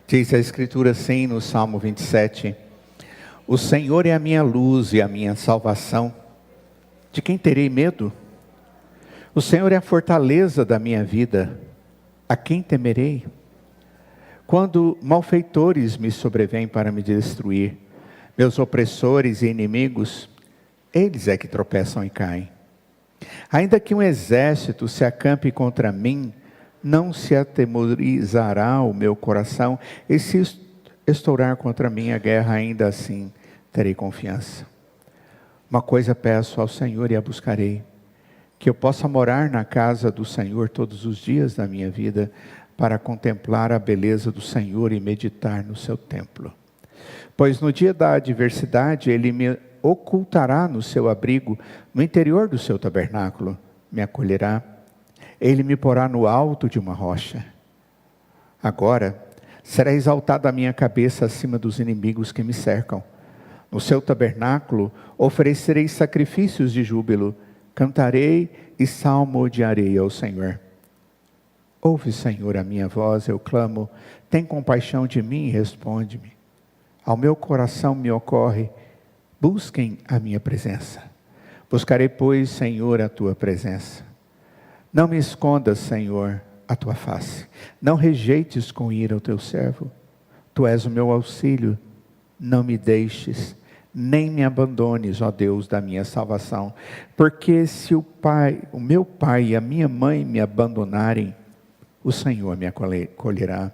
Diz a Escritura assim no Salmo 27: O Senhor é a minha luz e a minha salvação. De quem terei medo? O Senhor é a fortaleza da minha vida. A quem temerei? Quando malfeitores me sobrevêm para me destruir, meus opressores e inimigos, eles é que tropeçam e caem. Ainda que um exército se acampe contra mim, não se atemorizará o meu coração, e se estourar contra mim a guerra, ainda assim terei confiança. Uma coisa peço ao Senhor e a buscarei, que eu possa morar na casa do Senhor todos os dias da minha vida, para contemplar a beleza do Senhor e meditar no seu templo. Pois no dia da adversidade Ele me ocultará no seu abrigo, no interior do seu tabernáculo, me acolherá. Ele me porá no alto de uma rocha. Agora será exaltada a minha cabeça acima dos inimigos que me cercam. No seu tabernáculo oferecerei sacrifícios de júbilo, cantarei e salmodiarei ao Senhor. Ouve, Senhor, a minha voz, eu clamo, tem compaixão de mim e responde-me. Ao meu coração me ocorre, busquem a minha presença. Buscarei, pois, Senhor, a tua presença. Não me escondas, Senhor, a tua face. Não rejeites com ira o teu servo. Tu és o meu auxílio. Não me deixes, nem me abandones, ó Deus da minha salvação. Porque se o meu pai e a minha mãe me abandonarem, o Senhor me acolherá.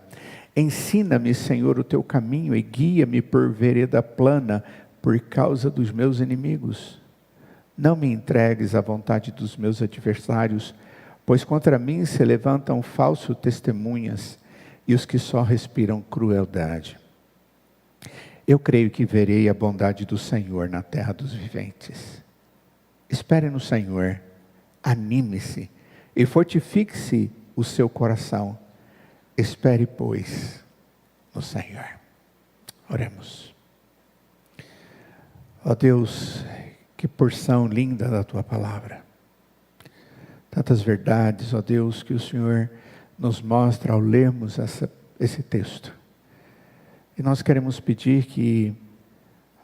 Ensina-me, Senhor, o teu caminho e guia-me por vereda plana, por causa dos meus inimigos. Não me entregues à vontade dos meus adversários, pois contra mim se levantam falsos testemunhas e os que só respiram crueldade. Eu creio que verei a bondade do Senhor na terra dos viventes. Espere no Senhor, anime-se e fortifique-se o seu coração. Espere, pois, no Senhor. Oremos. Ó Deus, que porção linda da tua palavra. Tantas verdades, ó Deus, que o Senhor nos mostra ao lermos esse texto. E nós queremos pedir que,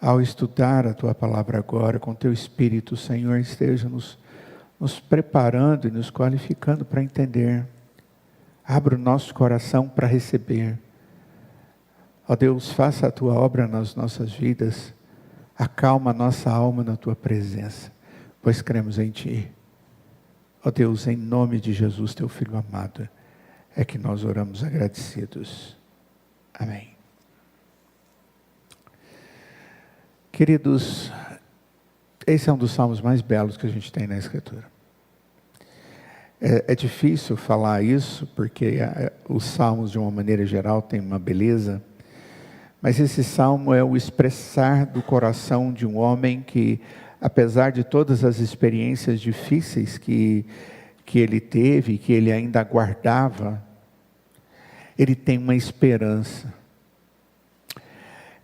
ao estudar a tua palavra agora, com teu Espírito, Senhor, esteja nos preparando e nos qualificando para entender. Abra o nosso coração para receber. Ó Deus, faça a tua obra nas nossas vidas. Acalma a nossa alma na tua presença, pois cremos em ti. Ó Deus, em nome de Jesus, teu Filho amado, é que nós oramos agradecidos. Amém. Queridos, esse é um dos salmos mais belos que a gente tem na Escritura. É difícil falar isso, porque os salmos, de uma maneira geral, têm uma beleza. Mas esse salmo é o expressar do coração de um homem que, apesar de todas as experiências difíceis que ele teve, que ele ainda aguardava, ele tem uma esperança.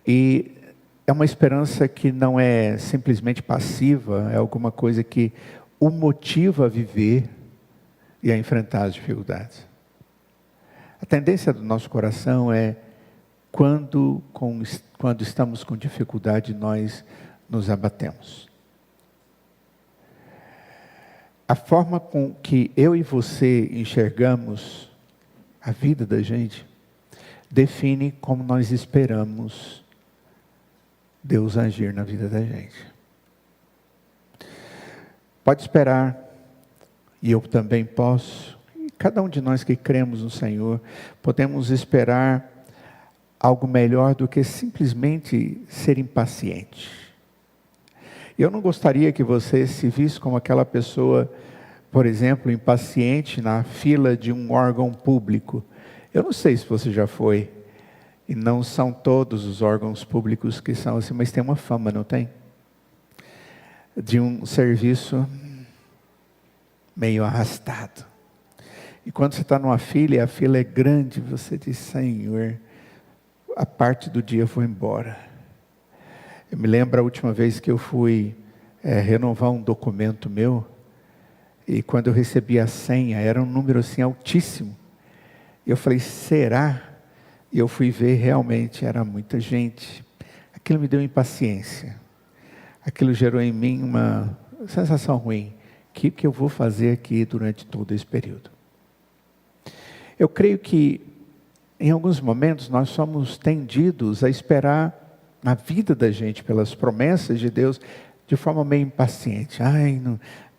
E é uma esperança que não é simplesmente passiva, é alguma coisa que o motiva a viver e a enfrentar as dificuldades. A tendência do nosso coração é, quando estamos com dificuldade, nós nos abatemos. A forma com que eu e você enxergamos a vida da gente define como nós esperamos Deus agir na vida da gente. Pode esperar, e eu também posso, e cada um de nós que cremos no Senhor, podemos esperar algo melhor do que simplesmente ser impaciente. Eu não gostaria que você se visse como aquela pessoa, por exemplo, impaciente na fila de um órgão público. Eu não sei se você já foi, e não são todos os órgãos públicos que são assim, mas tem uma fama, não tem? De um serviço meio arrastado. E quando você está numa fila, e a fila é grande, você diz: Senhor, a parte do dia foi embora. Eu me lembro a última vez que eu fui renovar um documento meu, e quando eu recebi a senha, era um número assim altíssimo. E eu falei: será? E eu fui ver, realmente era muita gente. Aquilo me deu impaciência. Aquilo gerou em mim uma sensação ruim. O que eu vou fazer aqui durante todo esse período? Eu creio que, em alguns momentos, nós somos tendidos a esperar na vida da gente, pelas promessas de Deus, de forma meio impaciente. Ai,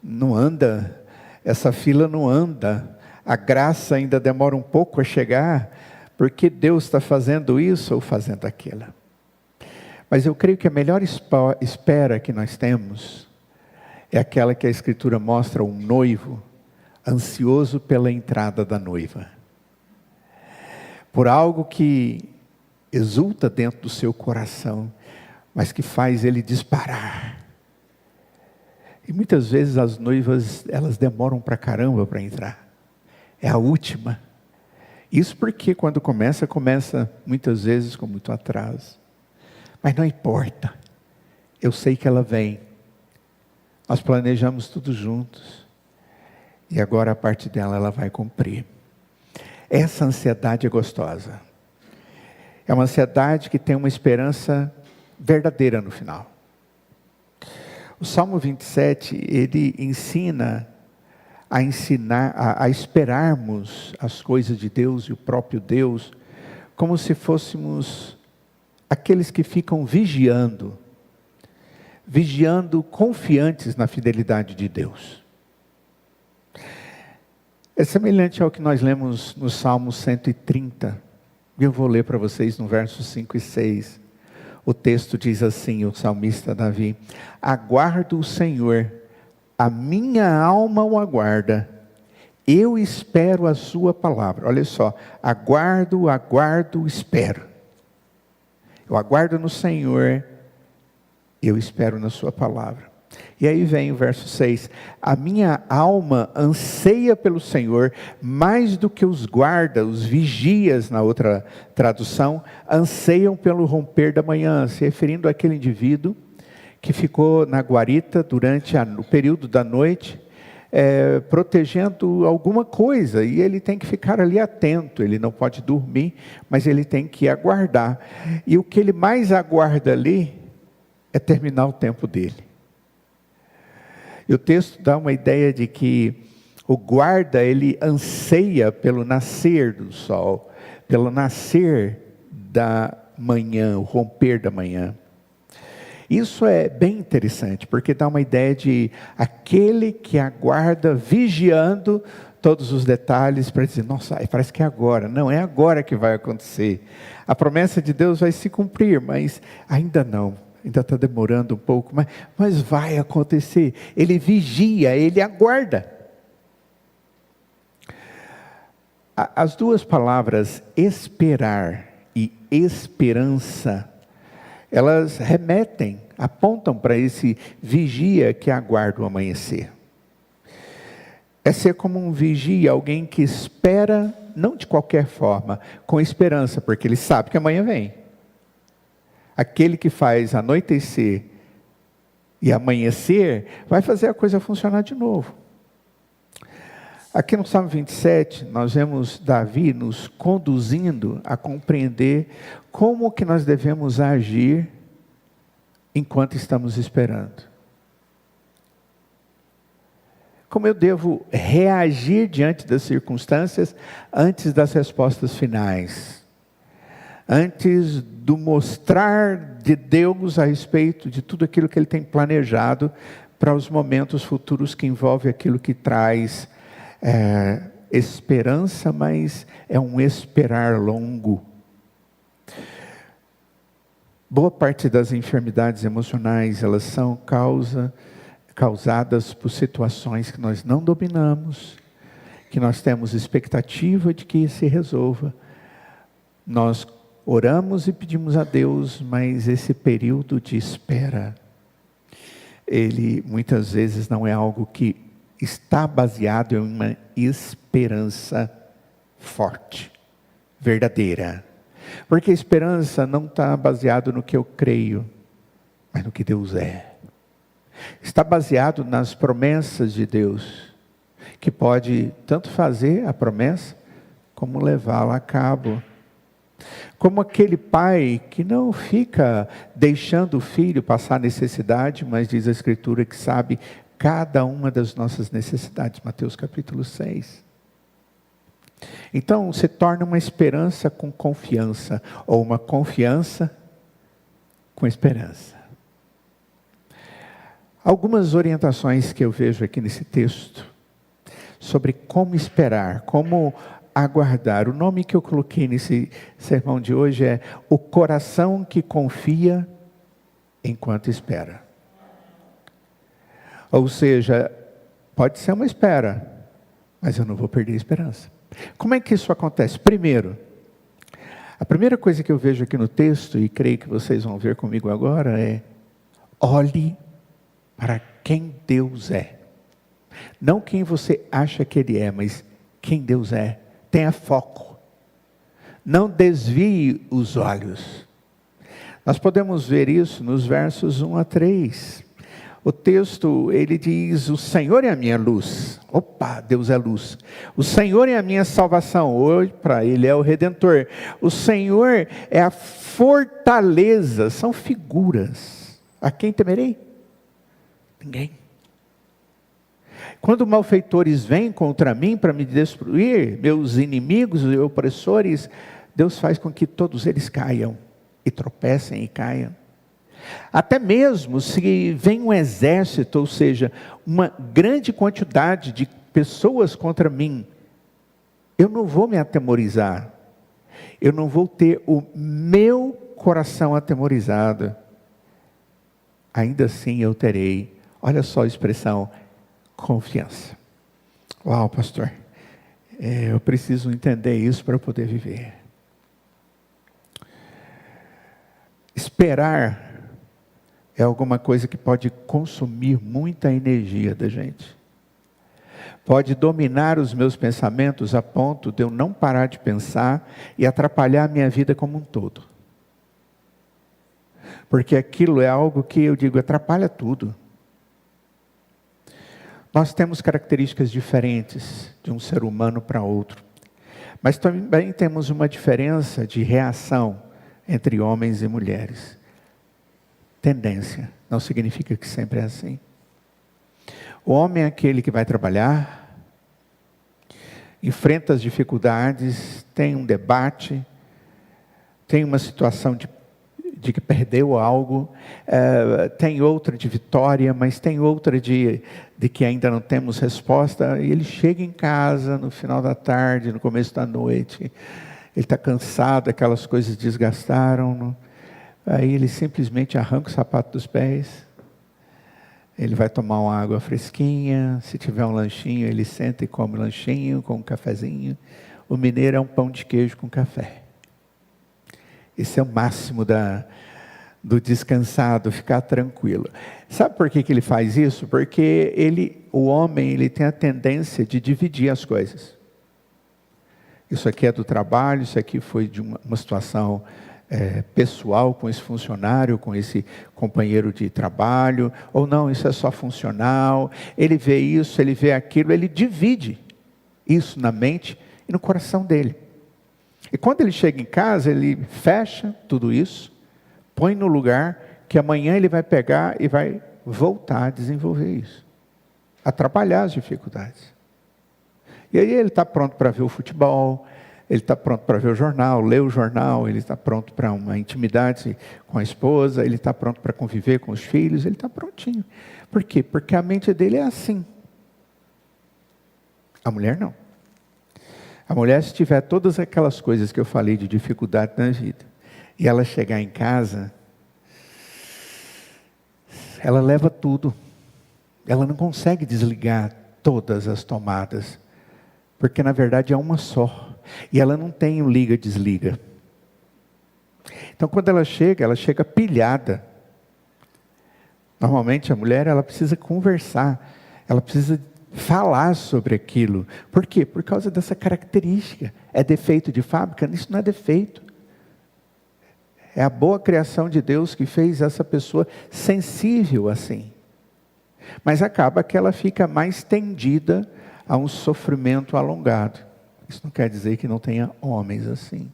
não anda, essa fila não anda, a graça ainda demora um pouco a chegar, porque Deus está fazendo isso ou fazendo aquilo. Mas eu creio que a melhor espera que nós temos é aquela que a Escritura mostra um noivo ansioso pela entrada da noiva. Por algo que exulta dentro do seu coração, mas que faz ele disparar. E muitas vezes as noivas, elas demoram pra caramba para entrar. É a última. Isso porque quando começa muitas vezes com muito atraso. Mas não importa, eu sei que ela vem, nós planejamos tudo juntos, e agora a parte dela ela vai cumprir. Essa ansiedade é gostosa, é uma ansiedade que tem uma esperança verdadeira no final. O Salmo 27, ele ensina a esperarmos as coisas de Deus e o próprio Deus, como se fôssemos aqueles que ficam vigiando confiantes na fidelidade de Deus. É semelhante ao que nós lemos no Salmo 130. Eu vou ler para vocês no versos 5 e 6. O texto diz assim, o salmista Davi: aguardo o Senhor, a minha alma o aguarda, eu espero a sua palavra. Olha só, aguardo, espero. Eu aguardo no Senhor, eu espero na sua palavra. E aí vem o verso 6. A minha alma anseia pelo Senhor, mais do que os guardas, os vigias, na outra tradução, anseiam pelo romper da manhã, se referindo àquele indivíduo que ficou na guarita durante o período da noite, protegendo alguma coisa, e ele tem que ficar ali atento, ele não pode dormir, mas ele tem que aguardar, e o que ele mais aguarda ali, é terminar o tempo dele. E o texto dá uma ideia de que o guarda, ele anseia pelo nascer do sol, pelo nascer da manhã, o romper da manhã. Isso é bem interessante, porque dá uma ideia de aquele que aguarda, vigiando todos os detalhes, para dizer, nossa, parece que é agora. Não, é agora que vai acontecer. A promessa de Deus vai se cumprir, mas ainda não. Ainda está demorando um pouco, mas vai acontecer. Ele vigia, ele aguarda. As duas palavras esperar e esperança, elas apontam para esse vigia que aguarda o amanhecer. É ser como um vigia, alguém que espera, não de qualquer forma, com esperança, porque ele sabe que amanhã vem. Aquele que faz anoitecer e amanhecer, vai fazer a coisa funcionar de novo. Aqui no Salmo 27, nós vemos Davi nos conduzindo a compreender como que nós devemos agir enquanto estamos esperando. Como eu devo reagir diante das circunstâncias antes das respostas finais. Antes do mostrar de Deus a respeito de tudo aquilo que Ele tem planejado para os momentos futuros que envolve aquilo que traz esperança, mas é um esperar longo. Boa parte das enfermidades emocionais, elas são causadas por situações que nós não dominamos, que nós temos expectativa de que se resolva. Nós oramos e pedimos a Deus, mas esse período de espera, ele muitas vezes não é algo que está baseado em uma esperança forte, verdadeira. Porque a esperança não está baseado no que eu creio, mas no que Deus é. Está baseado nas promessas de Deus, que pode tanto fazer a promessa, como levá-la a cabo. Como aquele pai que não fica deixando o filho passar necessidade, mas diz a Escritura que sabe cada uma das nossas necessidades. Mateus capítulo 6. Então, se torna uma esperança com confiança, ou uma confiança com esperança. Algumas orientações que eu vejo aqui nesse texto, sobre como esperar, como aguardar. O nome que eu coloquei nesse sermão de hoje é o coração que confia enquanto espera. Ou seja, pode ser uma espera, mas eu não vou perder a esperança. Como é que isso acontece? Primeiro, a primeira coisa que eu vejo aqui no texto, e creio que vocês vão ver comigo agora, é: olhe para quem Deus é. Não quem você acha que Ele é, mas quem Deus é. Tenha foco. Não desvie os olhos. Nós podemos ver isso nos versos 1 a 3. O texto, ele diz: o Senhor é a minha luz. Opa, Deus é luz. O Senhor é a minha salvação. Hoje, para Ele é o Redentor. O Senhor é a fortaleza. São figuras. A quem temerei? Ninguém. Quando malfeitores vêm contra mim para me destruir, meus inimigos e opressores, Deus faz com que todos eles caiam, e tropecem e caiam. Até mesmo se vem um exército, ou seja, uma grande quantidade de pessoas contra mim, eu não vou me atemorizar. Eu não vou ter o meu coração atemorizado. Ainda assim eu terei, olha só a expressão, confiança. Uau, pastor, eu preciso entender isso para poder viver. Esperar é alguma coisa que pode consumir muita energia da gente. Pode dominar os meus pensamentos a ponto de eu não parar de pensar e atrapalhar a minha vida como um todo. Porque aquilo é algo que eu digo, atrapalha tudo. Nós temos características diferentes de um ser humano para outro. Mas também temos uma diferença de reação entre homens e mulheres. Tendência, não significa que sempre é assim. O homem é aquele que vai trabalhar, enfrenta as dificuldades, tem um debate, tem uma situação de que perdeu algo, tem outra de vitória, mas tem outra de que ainda não temos resposta, e ele chega em casa no final da tarde, no começo da noite, ele está cansado, aquelas coisas desgastaram, aí ele simplesmente arranca o sapato dos pés, ele vai tomar uma água fresquinha, se tiver um lanchinho, ele senta e come um lanchinho com um cafezinho. O mineiro é um pão de queijo com café. Esse é o máximo do descansado, ficar tranquilo. Sabe por que ele faz isso? Porque o homem, ele tem a tendência de dividir as coisas. Isso aqui é do trabalho, isso aqui foi de uma situação pessoal com esse funcionário, com esse companheiro de trabalho, ou não, isso é só funcional. Ele vê isso, ele vê aquilo, ele divide isso na mente e no coração dele. E quando ele chega em casa, ele fecha tudo isso, põe no lugar que amanhã ele vai pegar e vai voltar a desenvolver isso, a trabalhar as dificuldades. E aí ele está pronto para ver o futebol, ele está pronto para ver o jornal, ler o jornal, ele está pronto para uma intimidade com a esposa, ele está pronto para conviver com os filhos, ele está prontinho. Por quê? Porque a mente dele é assim. A mulher não. A mulher, se tiver todas aquelas coisas que eu falei de dificuldade na vida, e ela chegar em casa, ela leva tudo. Ela não consegue desligar todas as tomadas, porque na verdade é uma só. E ela não tem o liga-desliga. Então quando ela chega pilhada. Normalmente a mulher, ela precisa conversar, ela precisa falar sobre aquilo. Por quê? Por causa dessa característica. É defeito de fábrica? Isso não é defeito. É a boa criação de Deus que fez essa pessoa sensível assim. Mas acaba que ela fica mais tendida a um sofrimento alongado. Isso não quer dizer que não tenha homens assim.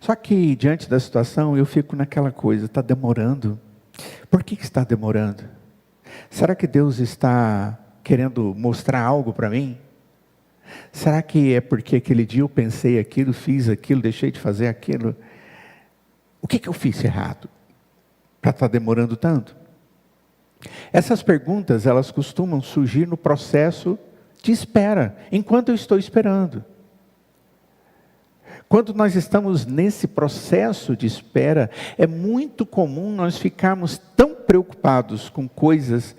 Só que diante da situação eu fico naquela coisa, está demorando. Por que está demorando? Será que Deus está querendo mostrar algo para mim? Será que é porque aquele dia eu pensei aquilo, fiz aquilo, deixei de fazer aquilo? O que eu fiz errado para estar demorando tanto? Essas perguntas, elas costumam surgir no processo de espera, enquanto eu estou esperando. Quando nós estamos nesse processo de espera, é muito comum nós ficarmos tão preocupados com coisas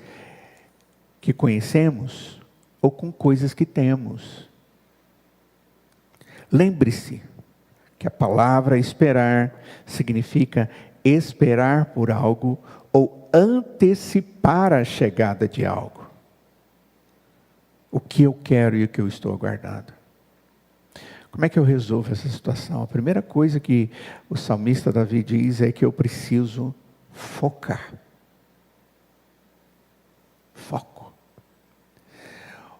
que conhecemos ou com coisas que temos. Lembre-se que a palavra esperar significa esperar por algo ou antecipar a chegada de algo. O que eu quero e o que eu estou aguardando. Como é que eu resolvo essa situação? A primeira coisa que o salmista Davi diz é que eu preciso focar. Foco.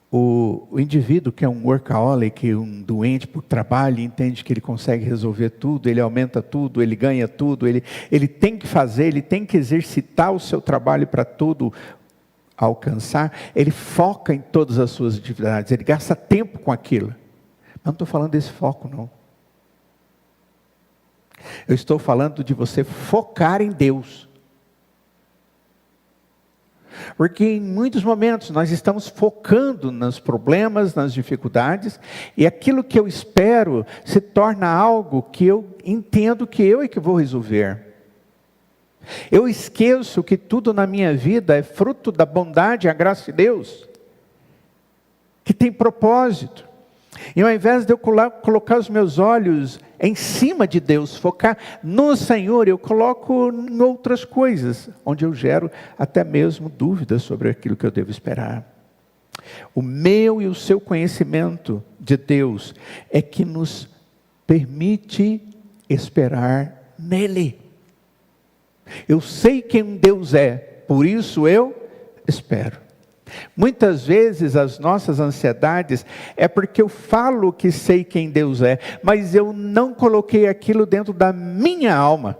O indivíduo que é um workaholic, um doente por trabalho, entende que ele consegue resolver tudo, ele aumenta tudo, ele ganha tudo, ele tem que fazer, ele tem que exercitar o seu trabalho para tudo alcançar, ele foca em todas as suas atividades, ele gasta tempo com aquilo. Não estou falando desse foco, não. Eu estou falando de você focar em Deus. Porque em muitos momentos nós estamos focando nos problemas, nas dificuldades, e aquilo que eu espero se torna algo que eu entendo que eu é que vou resolver. Eu esqueço que tudo na minha vida é fruto da bondade e a graça de Deus, que tem propósito. E ao invés de eu colocar os meus olhos em cima de Deus, focar no Senhor, eu coloco em outras coisas, onde eu gero até mesmo dúvidas sobre aquilo que eu devo esperar. O meu e o seu conhecimento de Deus é que nos permite esperar nele. Eu sei quem Deus é, por isso eu espero. Muitas vezes as nossas ansiedades é porque eu falo que sei quem Deus é, mas eu não coloquei aquilo dentro da minha alma.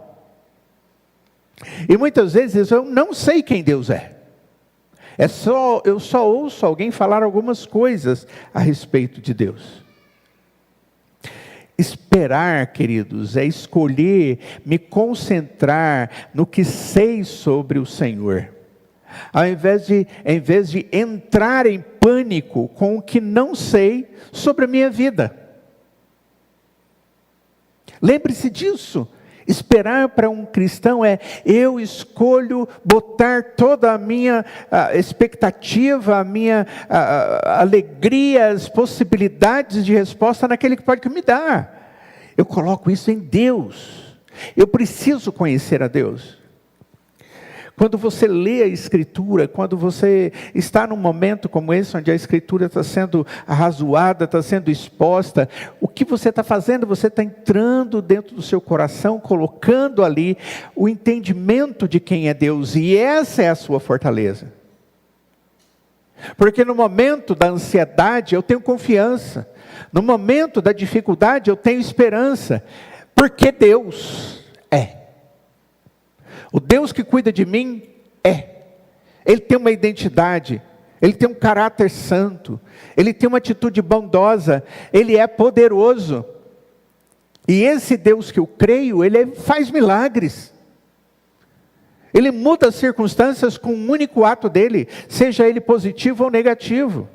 E muitas vezes eu não sei quem Deus é. Eu só ouço alguém falar algumas coisas a respeito de Deus. Esperar, queridos, é escolher me concentrar no que sei sobre o Senhor. Ao invés de entrar em pânico com o que não sei sobre a minha vida. Lembre-se disso. Esperar para um cristão é, eu escolho botar toda a minha expectativa, a minha alegria, as possibilidades de resposta naquele que pode me dar. Eu coloco isso em Deus. Eu preciso conhecer a Deus. Quando você lê a Escritura, quando você está num momento como esse, onde a Escritura está sendo arrazoada, está sendo exposta, o que você está fazendo? Você está entrando dentro do seu coração, colocando ali o entendimento de quem é Deus, e essa é a sua fortaleza. Porque no momento da ansiedade eu tenho confiança, no momento da dificuldade eu tenho esperança, porque Deus é. O Deus que cuida de mim Ele tem uma identidade, Ele tem um caráter santo, Ele tem uma atitude bondosa, Ele é poderoso. E esse Deus que eu creio, Ele faz milagres. Ele muda as circunstâncias com um único ato dEle, seja ele positivo ou negativo.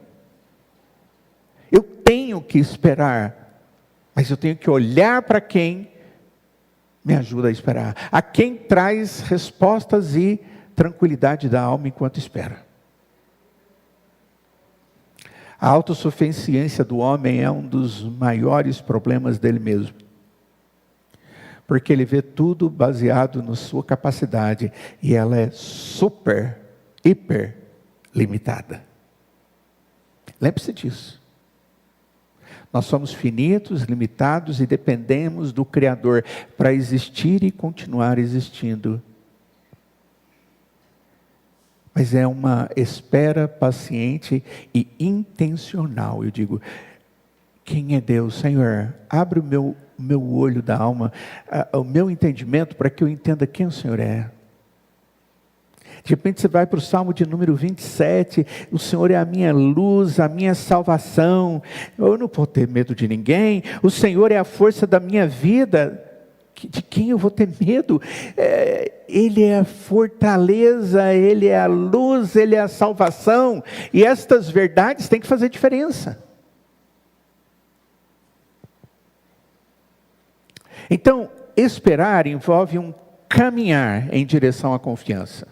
Eu tenho que esperar, mas eu tenho que olhar para quem me ajuda a esperar, a quem traz respostas e tranquilidade da alma enquanto espera. A autossuficiência do homem é um dos maiores problemas dele mesmo, porque ele vê tudo baseado na sua capacidade, e ela é super, hiper limitada. Lembre-se disso. Nós somos finitos, limitados e dependemos do Criador para existir e continuar existindo. Mas é uma espera paciente e intencional. Eu digo, quem é Deus. Senhor, abre o meu olho da alma, o meu entendimento, para que eu entenda quem o Senhor é. De repente você vai para o Salmo de número 27, o Senhor é a minha luz, a minha salvação, eu não vou ter medo de ninguém, o Senhor é a força da minha vida, de quem eu vou ter medo? Ele é a fortaleza, Ele é a luz, Ele é a salvação, e estas verdades têm que fazer diferença. Então, esperar envolve um caminhar em direção à confiança.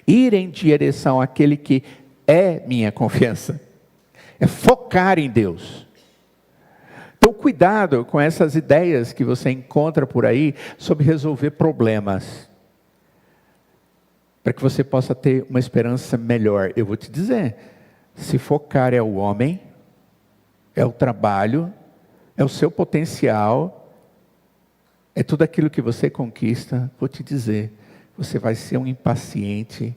Ir em direção àquele que é minha confiança. É focar em Deus. Então, cuidado com essas ideias que você encontra por aí sobre resolver problemas. Para que você possa ter uma esperança melhor. Eu vou te dizer, se focar é o homem, é o trabalho, é o seu potencial, é tudo aquilo que você conquista, vou te dizer, você vai ser um impaciente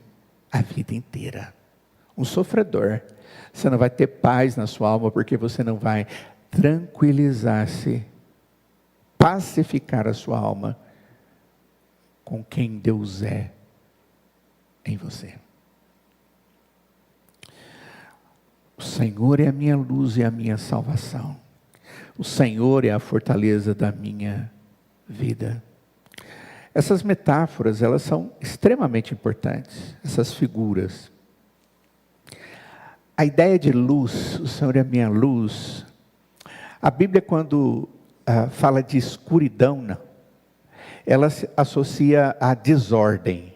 a vida inteira. Um sofredor. Você não vai ter paz na sua alma, porque você não vai tranquilizar-se, pacificar a sua alma com quem Deus é em você. O Senhor é a minha luz e a minha salvação. O Senhor é a fortaleza da minha vida. Essas metáforas, elas são extremamente importantes, essas figuras. A ideia de luz, o Senhor é a minha luz. A Bíblia, quando fala de escuridão, ela se associa à desordem,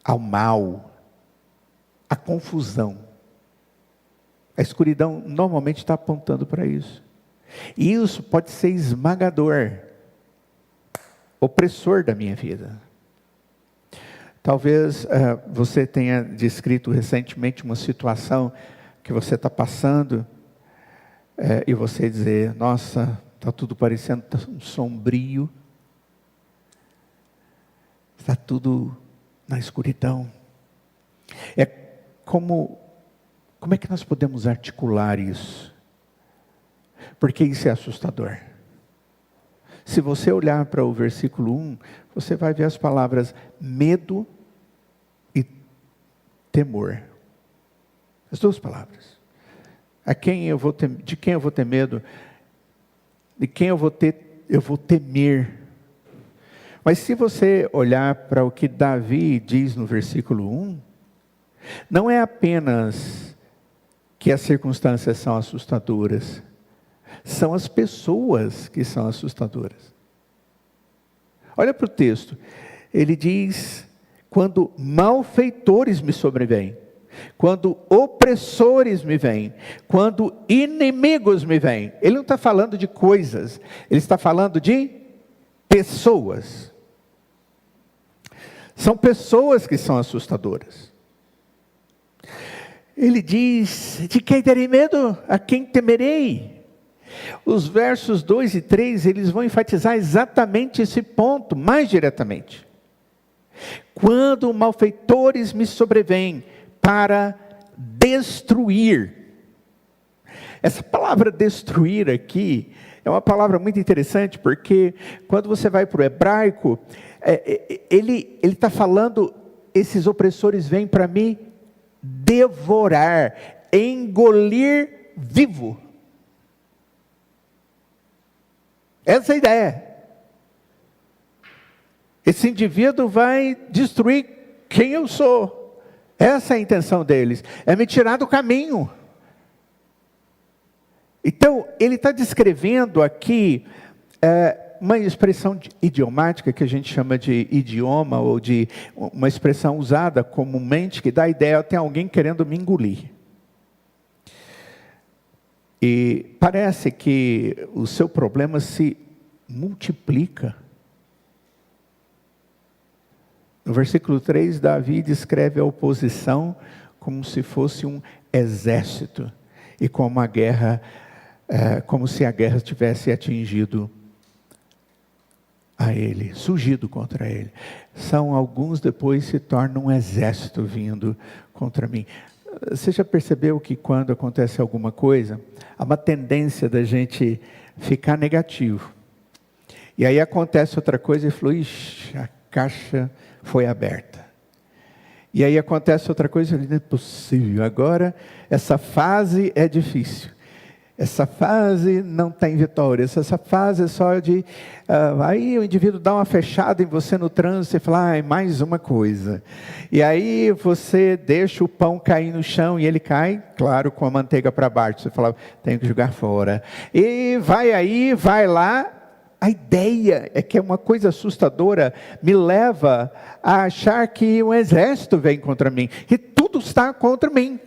ao mal, à confusão. A escuridão normalmente está apontando para isso. E isso pode ser esmagador, opressor da minha vida. Talvez você tenha descrito recentemente uma situação que você está passando, e você dizer, nossa, está tudo parecendo tão sombrio, está tudo na escuridão. Como é que nós podemos articular isso? Porque isso é assustador. Se você olhar para o versículo 1, você vai ver as palavras medo e temor. As duas palavras. De quem eu vou ter medo? De quem eu vou temer. Mas se você olhar para o que Davi diz no versículo 1, não é apenas que as circunstâncias são assustadoras, são as pessoas que são assustadoras. Olha para o texto, ele diz, quando malfeitores me sobrevêm, quando opressores me vêm, quando inimigos me vêm. Ele não está falando de coisas, ele está falando de pessoas. São pessoas que são assustadoras. Ele diz, de quem terei medo? A quem temerei? Os versos 2 e 3, eles vão enfatizar exatamente esse ponto, mais diretamente. Quando malfeitores me sobrevêm para destruir. Essa palavra destruir aqui, é uma palavra muito interessante, porque quando você vai para o hebraico, ele está falando, esses opressores vêm para me devorar, engolir vivo. Essa é a ideia. Esse indivíduo vai destruir quem eu sou. Essa é a intenção deles. É me tirar do caminho. Então, ele está descrevendo aqui uma expressão idiomática que a gente chama de idioma, ou de uma expressão usada comumente, que dá a ideia, tem alguém querendo me engolir. E parece que o seu problema se multiplica. No versículo 3, Davi descreve a oposição como se fosse um exército. E como a guerra, como se a guerra tivesse atingido a ele, surgido contra ele. São alguns depois se tornam um exército vindo contra mim. Você já percebeu que quando acontece alguma coisa, há uma tendência da gente ficar negativo. E aí acontece outra coisa e falou, ixi, a caixa foi aberta. E aí acontece outra coisa, não é possível, agora essa fase é difícil. Essa fase não tem vitória, essa fase é só de... aí o indivíduo dá uma fechada em você no trânsito e fala, mais uma coisa. E aí você deixa o pão cair no chão e ele cai, claro, com a manteiga para baixo. Você fala, tenho que jogar fora. E vai aí, vai lá. A ideia é que é uma coisa assustadora, me leva a achar que um exército vem contra mim, que tudo está contra mim.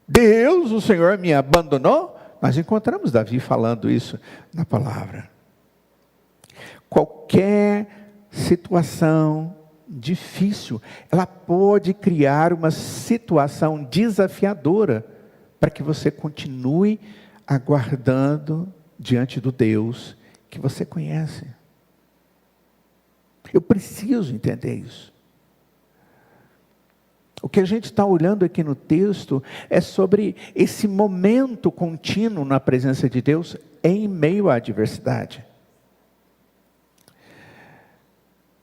Deus, o Senhor me abandonou? Nós encontramos Davi falando isso na palavra. Qualquer situação difícil, ela pode criar uma situação desafiadora para que você continue aguardando diante do Deus que você conhece. Eu preciso entender isso. O que a gente está olhando aqui no texto é sobre esse momento contínuo na presença de Deus em meio à adversidade.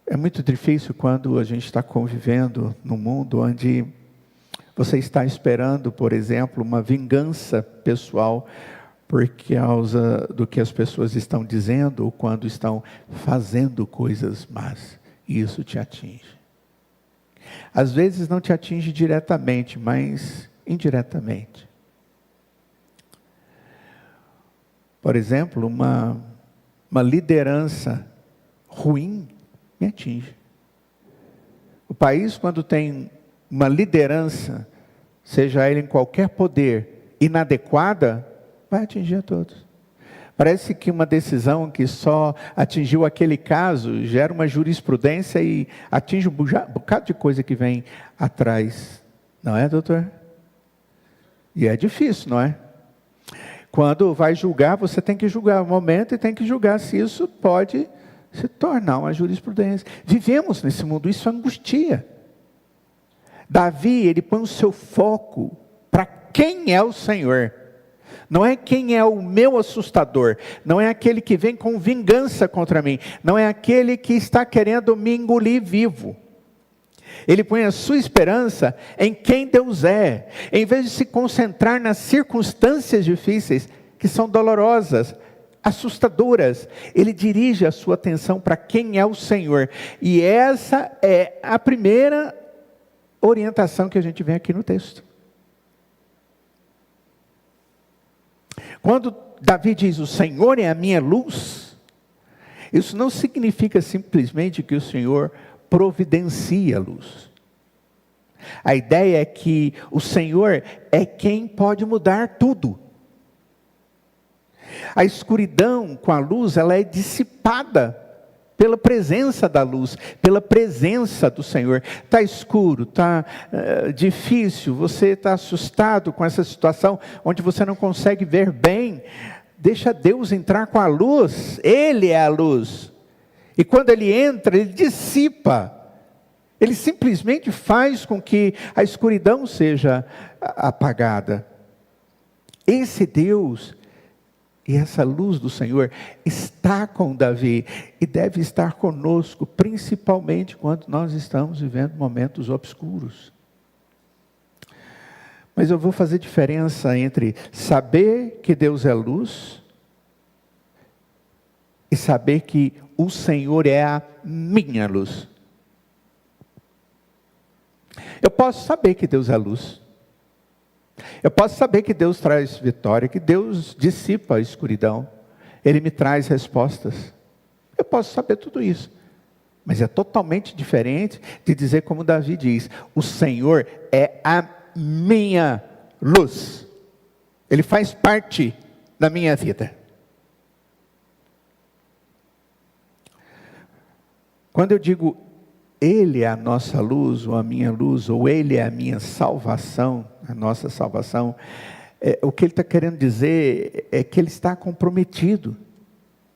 É muito difícil quando a gente está convivendo num mundo onde você está esperando, por exemplo, uma vingança pessoal por causa do que as pessoas estão dizendo ou quando estão fazendo coisas más. E isso te atinge. Às vezes não te atinge diretamente, mas indiretamente. Por exemplo, uma liderança ruim me atinge. O país, quando tem uma liderança, seja ela em qualquer poder, inadequada, vai atingir a todos. Parece que uma decisão que só atingiu aquele caso, gera uma jurisprudência e atinge um bocado de coisa que vem atrás. Não é, doutor? E é difícil, não é? Quando vai julgar, você tem que julgar o momento e tem que julgar se isso pode se tornar uma jurisprudência. Vivemos nesse mundo, isso angustia. Davi, ele põe o seu foco para quem é o Senhor. Não é quem é o meu assustador, não é aquele que vem com vingança contra mim, não é aquele que está querendo me engolir vivo. Ele põe a sua esperança em quem Deus é, em vez de se concentrar nas circunstâncias difíceis, que são dolorosas, assustadoras. Ele dirige a sua atenção para quem é o Senhor, e essa é a primeira orientação que a gente vê aqui no texto. Quando Davi diz, o Senhor é a minha luz, isso não significa simplesmente que o Senhor providencia a luz. A ideia é que o Senhor é quem pode mudar tudo. A escuridão com a luz, ela é dissipada pela presença da luz, pela presença do Senhor. Está escuro, está difícil, você está assustado com essa situação, onde você não consegue ver bem. Deixa Deus entrar com a luz, Ele é a luz. E quando Ele entra, Ele dissipa. Ele simplesmente faz com que a escuridão seja apagada. Esse Deus e essa luz do Senhor está com Davi e deve estar conosco, principalmente quando nós estamos vivendo momentos obscuros. Mas eu vou fazer diferença entre saber que Deus é luz e saber que o Senhor é a minha luz. Eu posso saber que Deus é luz. Eu posso saber que Deus traz vitória, que Deus dissipa a escuridão. Ele me traz respostas. Eu posso saber tudo isso. Mas é totalmente diferente de dizer como Davi diz, o Senhor é a minha luz. Ele faz parte da minha vida. Quando eu digo, Ele é a nossa luz, ou a minha luz, ou Ele é a minha salvação, a nossa salvação, o que Ele está querendo dizer é que Ele está comprometido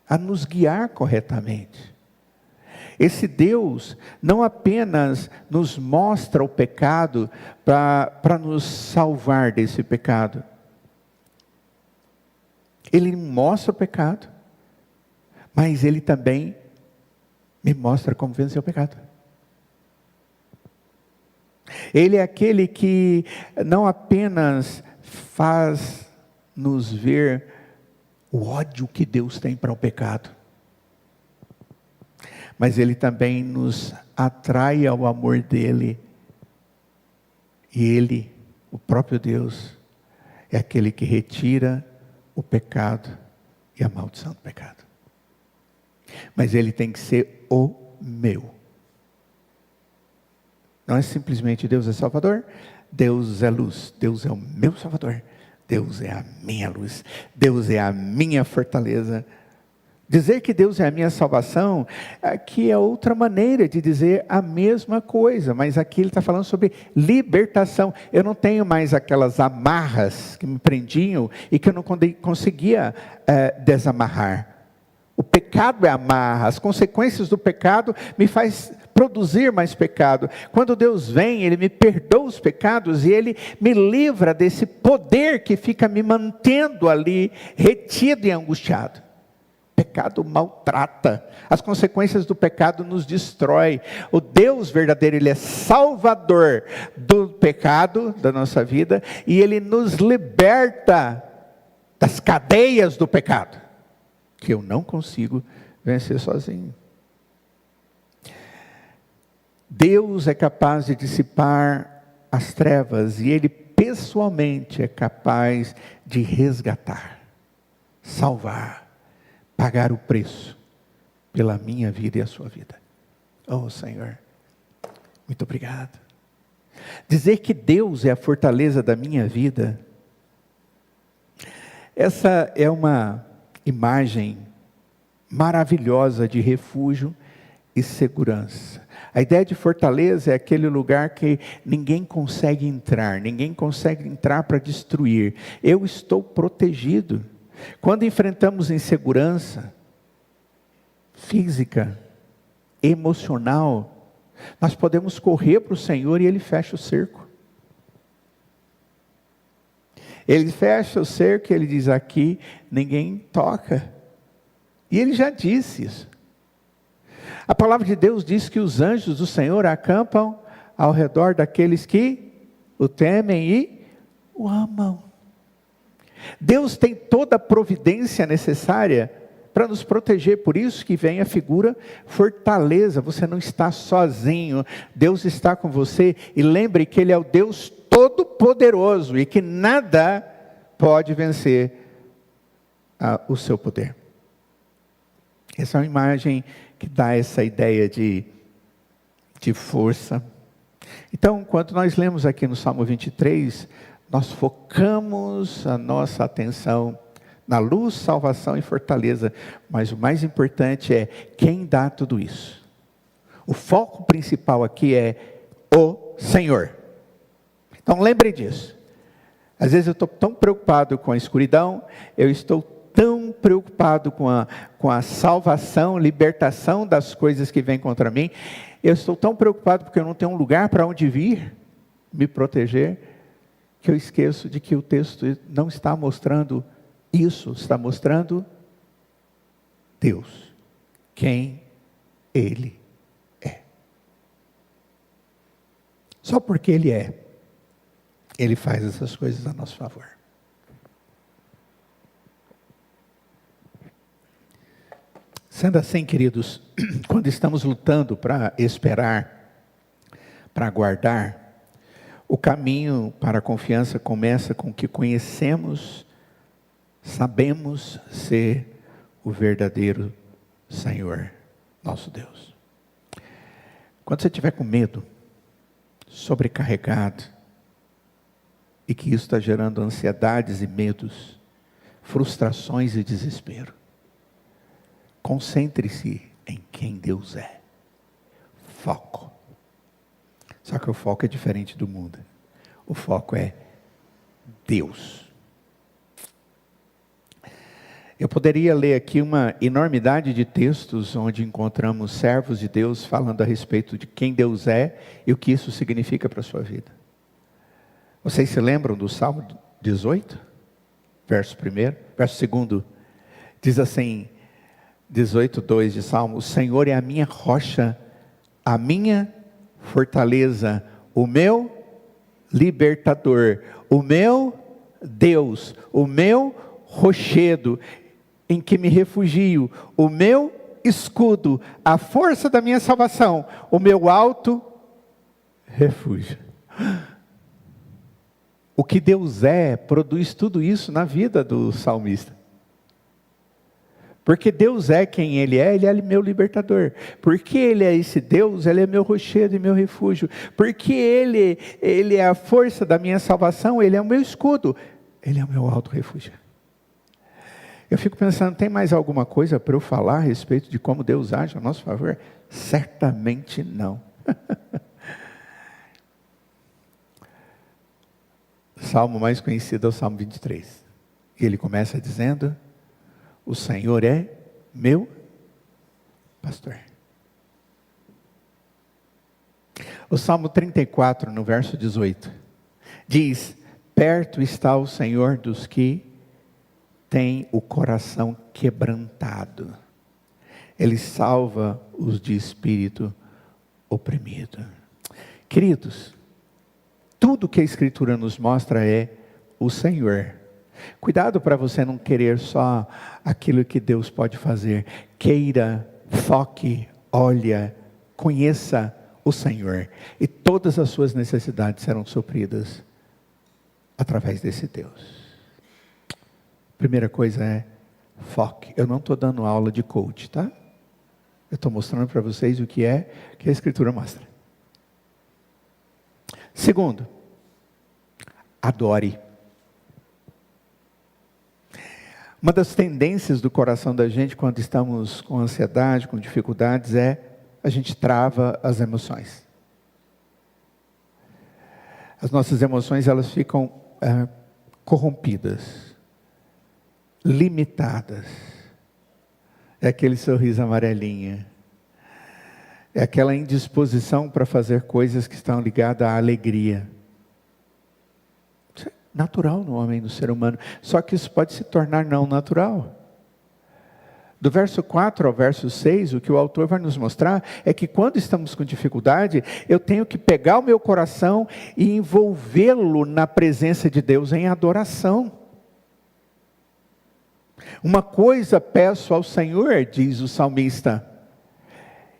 a nos guiar corretamente. Esse Deus não apenas nos mostra o pecado para nos salvar desse pecado. Ele mostra o pecado, mas Ele também me mostra como vencer o pecado. Ele é aquele que não apenas faz nos ver o ódio que Deus tem para o pecado, mas Ele também nos atrai ao amor dEle. E Ele, o próprio Deus, é aquele que retira o pecado e a maldição do pecado. Mas Ele tem que ser o meu. Não é simplesmente Deus é Salvador, Deus é luz, Deus é o meu Salvador, Deus é a minha luz, Deus é a minha fortaleza. Dizer que Deus é a minha salvação, aqui é outra maneira de dizer a mesma coisa, mas aqui ele está falando sobre libertação. Eu não tenho mais aquelas amarras que me prendiam e que eu não conseguia desamarrar. O pecado é amarra, as consequências do pecado me faz produzir mais pecado. Quando Deus vem, Ele me perdoa os pecados e Ele me livra desse poder que fica me mantendo ali, retido e angustiado. Pecado maltrata, as consequências do pecado nos destrói. O Deus verdadeiro, Ele é salvador do pecado da nossa vida e Ele nos liberta das cadeias do pecado, que eu não consigo vencer sozinho. Deus é capaz de dissipar as trevas e Ele pessoalmente é capaz de resgatar, salvar, pagar o preço pela minha vida e a sua vida. Oh Senhor, muito obrigado. Dizer que Deus é a fortaleza da minha vida, essa é uma imagem maravilhosa de refúgio e segurança. A ideia de fortaleza é aquele lugar que ninguém consegue entrar para destruir. Eu estou protegido. Quando enfrentamos insegurança física, emocional, nós podemos correr para o Senhor e Ele fecha o cerco. Ele fecha o cerco e Ele diz: aqui ninguém toca. E Ele já disse isso. A palavra de Deus diz que os anjos do Senhor acampam ao redor daqueles que o temem e o amam. Deus tem toda a providência necessária para nos proteger, por isso que vem a figura fortaleza. Você não está sozinho, Deus está com você, e lembre que Ele é o Deus Todo-Poderoso, e que nada pode vencer o seu poder. Essa é uma imagem que dá essa ideia de força. Então, quando nós lemos aqui no Salmo 23, nós focamos a nossa atenção na luz, salvação e fortaleza, mas o mais importante é quem dá tudo isso. O foco principal aqui é o Senhor. Então lembre disso. Às vezes eu estou tão preocupado com a escuridão, eu estou tão preocupado com a salvação, libertação das coisas que vêm contra mim, eu estou tão preocupado porque eu não tenho um lugar para onde vir me proteger, que eu esqueço de que o texto não está mostrando isso, está mostrando Deus, quem Ele é. Só porque Ele é, Ele faz essas coisas a nosso favor. Sendo assim, queridos, quando estamos lutando para esperar, para aguardar, o caminho para a confiança começa com o que conhecemos, sabemos ser o verdadeiro Senhor, nosso Deus. Quando você estiver com medo, sobrecarregado, e que isso está gerando ansiedades e medos, frustrações e desespero, concentre-se em quem Deus é. Foco. Só que o foco é diferente do mundo. O foco é Deus. Eu poderia ler aqui uma enormidade de textos onde encontramos servos de Deus falando a respeito de quem Deus é e o que isso significa para a sua vida. Vocês se lembram do Salmo 18? verso 1, verso 2, diz assim, 18:2 de Salmo: o Senhor é a minha rocha, a minha fortaleza, o meu libertador, o meu Deus, o meu rochedo, em que me refugio, o meu escudo, a força da minha salvação, o meu alto refúgio. O que Deus produz tudo isso na vida do salmista. Porque Deus é quem Ele é meu libertador. Porque Ele é esse Deus, Ele é meu rochedo e meu refúgio. Porque Ele é a força da minha salvação, Ele é o meu escudo, Ele é o meu alto refúgio. Eu fico pensando, tem mais alguma coisa para eu falar a respeito de como Deus age a nosso favor? Certamente não. O salmo mais conhecido é o Salmo 23. E ele começa dizendo: o Senhor é meu pastor. O Salmo 34, no verso 18, diz: perto está o Senhor dos que têm o coração quebrantado. Ele salva os de espírito oprimido. Queridos, tudo que a Escritura nos mostra é o Senhor. Cuidado para você não querer só aquilo que Deus pode fazer. Queira, foque, olha, conheça o Senhor. E todas as suas necessidades serão supridas através desse Deus. Primeira coisa é foque. Eu não estou dando aula de coach, tá? Eu estou mostrando para vocês o que a Escritura mostra. Segundo, adore. Uma das tendências do coração da gente quando estamos com ansiedade, com dificuldades, é a gente trava as emoções. As nossas emoções, elas ficam corrompidas, limitadas. É aquele sorriso amarelinho. É aquela indisposição para fazer coisas que estão ligadas à alegria. Isso é natural no homem, no ser humano. Só que isso pode se tornar não natural. Do verso 4 ao verso 6, o que o autor vai nos mostrar é que quando estamos com dificuldade, eu tenho que pegar o meu coração e envolvê-lo na presença de Deus em adoração. Uma coisa peço ao Senhor, diz o salmista,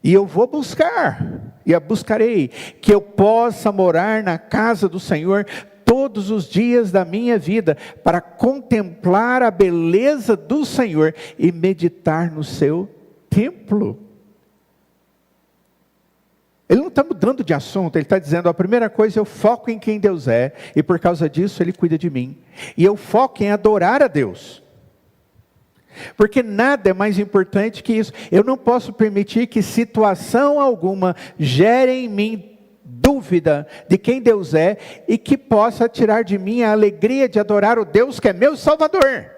e eu vou buscar, e a buscarei, que eu possa morar na casa do Senhor todos os dias da minha vida, para contemplar a beleza do Senhor e meditar no seu templo. Ele não está mudando de assunto, ele está dizendo: a primeira coisa, eu foco em quem Deus é, e por causa disso Ele cuida de mim, e eu foco em adorar a Deus. Porque nada é mais importante que isso. Eu não posso permitir que situação alguma gere em mim dúvida de quem Deus é e que possa tirar de mim a alegria de adorar o Deus que é meu Salvador.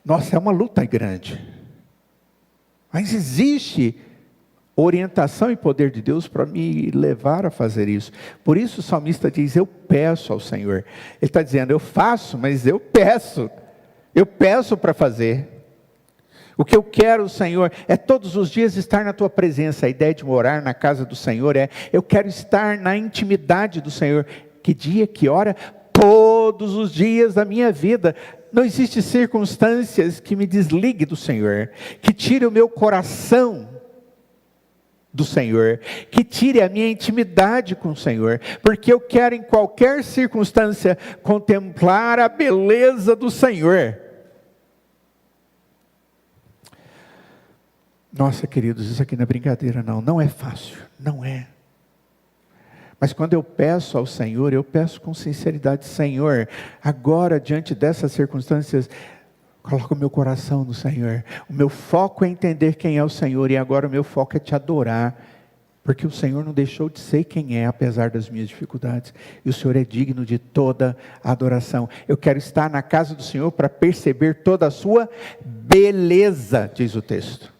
Nossa, é uma luta grande. Mas existe orientação e poder de Deus para me levar a fazer isso. Por isso o salmista diz: eu peço ao Senhor. Ele está dizendo: eu faço, mas eu peço. Eu peço para fazer. O que eu quero, Senhor, é todos os dias estar na Tua presença. A ideia de morar na casa do Senhor é: eu quero estar na intimidade do Senhor. Que dia, que hora? Todos os dias da minha vida. Não existe circunstâncias que me desligue do Senhor, que tire o meu coração do Senhor, que tire a minha intimidade com o Senhor, porque eu quero em qualquer circunstância contemplar a beleza do Senhor. Nossa, queridos, isso aqui não é brincadeira não, não é fácil, não é. Mas quando eu peço ao Senhor, eu peço com sinceridade: Senhor, agora diante dessas circunstâncias, coloca o meu coração no Senhor. O meu foco é entender quem é o Senhor, e agora o meu foco é te adorar, porque o Senhor não deixou de ser quem é, apesar das minhas dificuldades, e o Senhor é digno de toda a adoração. Eu quero estar na casa do Senhor para perceber toda a sua beleza, diz o texto.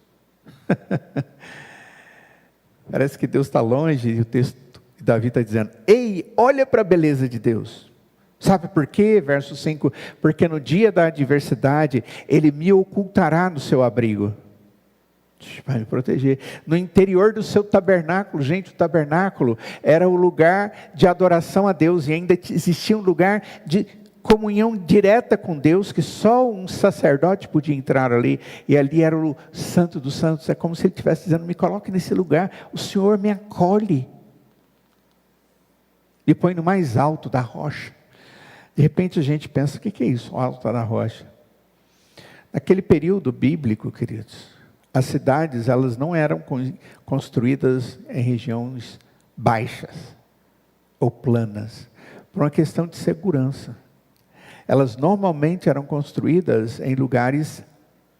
Parece que Deus está longe, e o texto, Davi está dizendo: ei, olha para a beleza de Deus. Sabe por quê? Verso 5, porque no dia da adversidade, Ele me ocultará no seu abrigo. Vai me proteger. No interior do seu tabernáculo, gente, o tabernáculo era o lugar de adoração a Deus, e ainda existia um lugar de comunhão direta com Deus, que só um sacerdote podia entrar ali, e ali era o santo dos santos. É como se ele estivesse dizendo: me coloque nesse lugar, o Senhor me acolhe, e põe no mais alto da rocha. De repente a gente pensa: o que é isso, o alto da rocha? Naquele período bíblico, queridos, as cidades, elas não eram construídas em regiões baixas ou planas, por uma questão de segurança. Elas normalmente eram construídas em lugares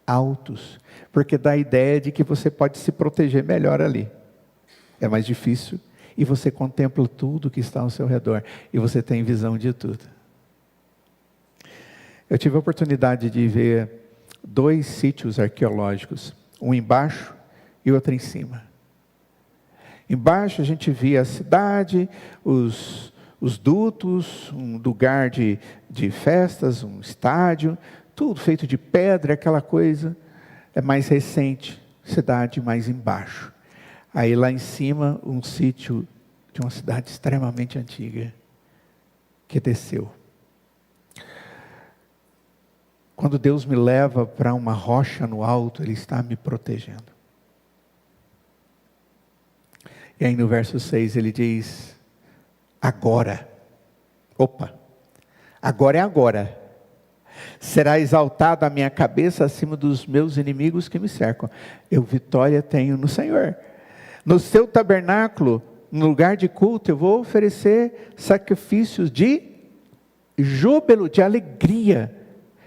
altos, porque dá a ideia de que você pode se proteger melhor ali. É mais difícil, e você contempla tudo que está ao seu redor, e você tem visão de tudo. Eu tive a oportunidade de ver 2 sítios arqueológicos, um embaixo e outro em cima. Embaixo a gente via a cidade, os dutos, um lugar de festas, um estádio, tudo feito de pedra, aquela coisa. É mais recente, cidade mais embaixo. Aí lá em cima, um sítio de uma cidade extremamente antiga, que desceu. Quando Deus me leva para uma rocha no alto, Ele está me protegendo. E aí no verso 6 ele diz: agora, agora é agora, será exaltada a minha cabeça acima dos meus inimigos que me cercam. Eu vitória tenho no Senhor. No seu tabernáculo, no lugar de culto, eu vou oferecer sacrifícios de júbilo, de alegria.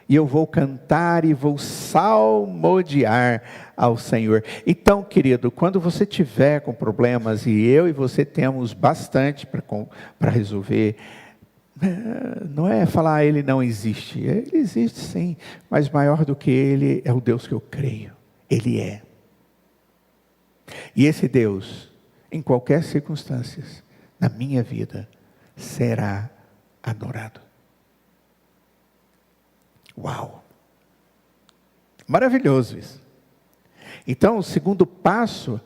E eu vou cantar e vou salmodiar ao Senhor. Então, querido, quando você tiver com problemas, e eu e você temos bastante para resolver, não é falar Ele não existe. Ele existe sim, mas maior do que Ele é o Deus que eu creio. Ele é. E esse Deus, em qualquer circunstância, na minha vida, será adorado. Uau! Maravilhoso isso. Então, o segundo passo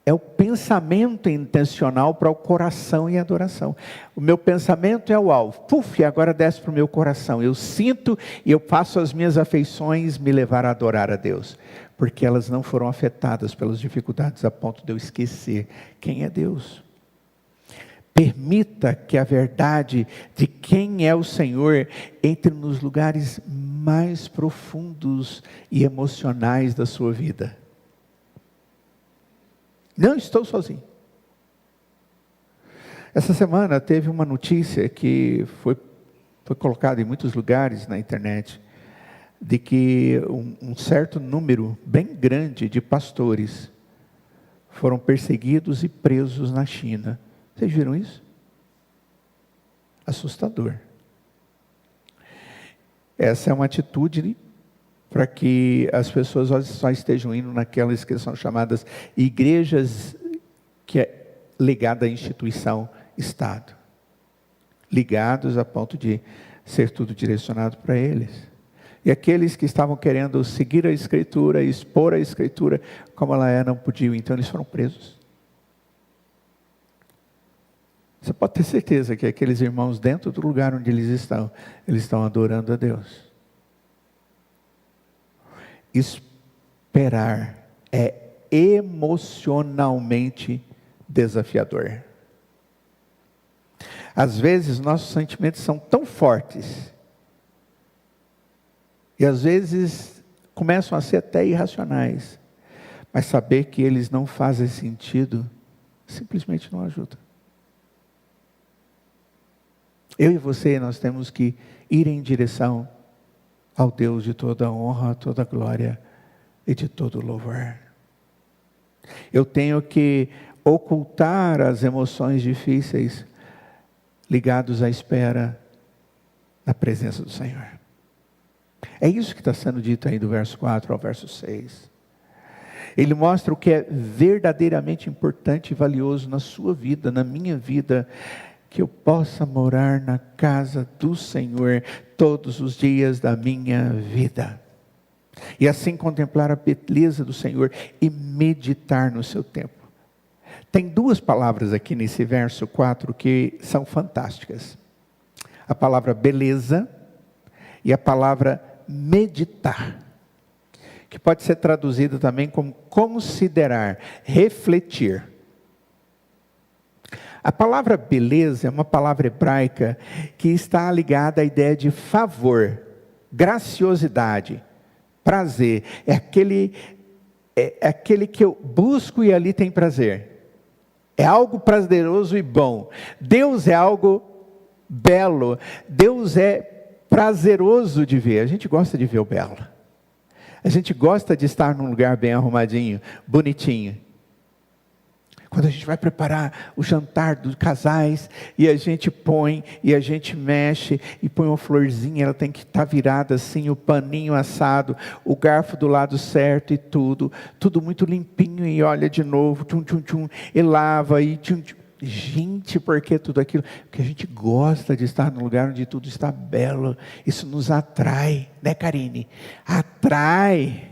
é o pensamento intencional para o coração e adoração. O meu pensamento é o alvo. Puf, agora desce para o meu coração. Eu sinto e eu faço as minhas afeições me levar a adorar a Deus. Porque elas não foram afetadas pelas dificuldades a ponto de eu esquecer quem é Deus. Permita que a verdade de quem é o Senhor entre nos lugares mais profundos e emocionais da sua vida. Não estou sozinho. Essa semana teve uma notícia que foi colocada em muitos lugares na internet, de que um certo número bem grande de pastores foram perseguidos e presos na China. Vocês viram isso? Assustador. Essa é uma atitude para que as pessoas só estejam indo naquelas que são chamadas igrejas, que é ligada à instituição Estado. Ligados a ponto de ser tudo direcionado para eles. E aqueles que estavam querendo seguir a Escritura, expor a Escritura como ela é, não podiam, então eles foram presos. Você pode ter certeza que aqueles irmãos, dentro do lugar onde eles estão adorando a Deus. Esperar é emocionalmente desafiador. Às vezes nossos sentimentos são tão fortes, e às vezes começam a ser até irracionais, mas saber que eles não fazem sentido, simplesmente não ajuda. Eu e você, nós temos que ir em direção ao Deus de toda honra, toda glória e de todo louvor. Eu tenho que ocultar as emoções difíceis, ligados à espera na presença do Senhor. É isso que está sendo dito aí do verso 4 ao verso 6. Ele mostra o que é verdadeiramente importante e valioso na sua vida, na minha vida, que eu possa morar na casa do Senhor todos os dias da minha vida. E assim contemplar a beleza do Senhor e meditar no seu templo. Tem duas palavras aqui nesse verso 4 que são fantásticas. A palavra beleza e a palavra meditar, que pode ser traduzida também como considerar, refletir. A palavra beleza é uma palavra hebraica que está ligada à ideia de favor, graciosidade, prazer. É aquele que eu busco e ali tem prazer. É algo prazeroso e bom. Deus é algo belo. Deus é prazeroso de ver. A gente gosta de ver o belo. A gente gosta de estar num lugar bem arrumadinho, bonitinho. Quando a gente vai preparar o jantar dos casais, e a gente põe, e a gente mexe, e põe uma florzinha, ela tem que estar virada assim, o paninho assado, o garfo do lado certo e tudo muito limpinho, e olha de novo, tchum, tchum, tchum, e lava, e tchum, tchum. Gente, por que tudo aquilo? Porque a gente gosta de estar num lugar onde tudo está belo, isso nos atrai, né, Karine? Atrai.